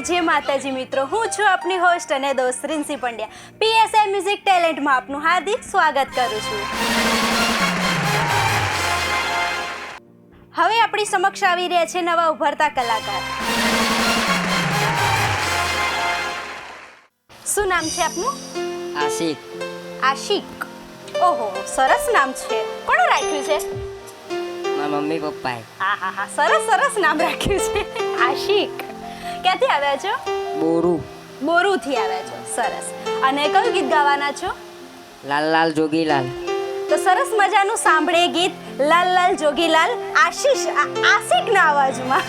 જય માતાજી મિત્રો, હું છું આપની હોસ્ટ અને દોસ્ત રિન્સી પંડ્યા. પીએસઆઈ મ્યુઝિક ટેલેન્ટમાં આપનું હાર્દિક સ્વાગત કરું છું. હવે આપણી સમક્ષ આવી રહ્યા છે નવા ઉભરતા કલાકાર. શું નામ છે આપનું? આશિક. આશિક. ઓહો, સરસ નામ છે. કોણે રાખ્યું છે? મારા મમ્મી પપ્પાએ. હા હા હા, સરસ સરસ નામ રાખ્યું છે. આશિક. ક્યાંથી આવ્યા છો? બોરુથી આવ્યા છો. સરસ. અને કયું ગીત ગાવાના છો? લાલ લાલ જોગીલાલ. તો સરસ મજાનું સાંભળીએ ગીત લાલ લાલ જોગીલાલ આશિકના અવાજમાં.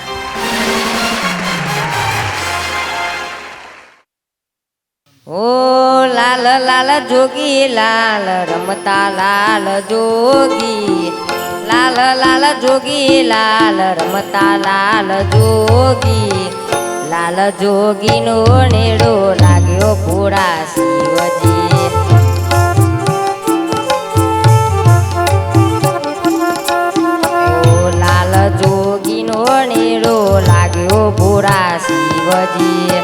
ઓ લાલ લાલ જોગીલાલ રમતા લાલ જોગી, લાલ લાલ જોગીલાલ રમતા લાલ જોગી, લાલ જોગીનો નેડો લાગ્યો પૂરા શિવજી. ઓ લાલ જોગીનો નેડો લાગ્યો પૂરા શિવજી.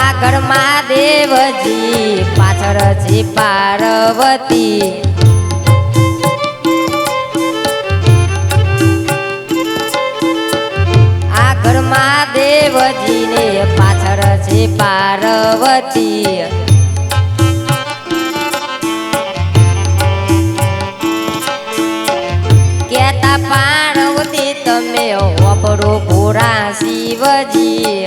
આગળ મહાદેવજી પાછળ છે પાર્વતી, આગળ મહાદેવજી ને પાછળ છે પાર્વતી. કેતા પાર્વતી તમે વાપરો પૂરા શિવજી.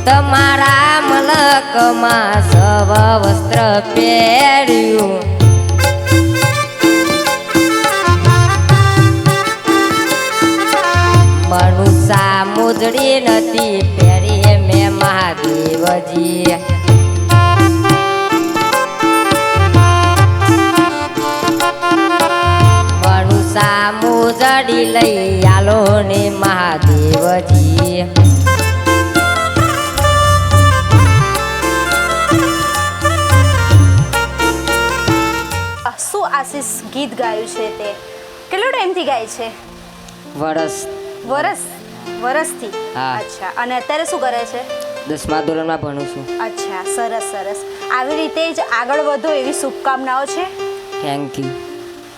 તમારા મલકમાં સવ વસ્ત્ર પહેર્યું, મનુષા મોજડી નથી પહેરી મેં મહાદેવજી. મનુષા મોજડી લઈ આલો ને મહાદેવજી. શું આશિષ ગીત ગાયું છે તે કેટલો ટાઈમથી ગાય છે? વરસથી. હા. અચ્છા. અને અત્યારે શું કરે છે? 10મા ધોરણમાં ભણું છું. અચ્છા, સરસ સરસ. આવી રીતે જ આગળ વધો એવી શુભકામનાઓ છે. Thank you.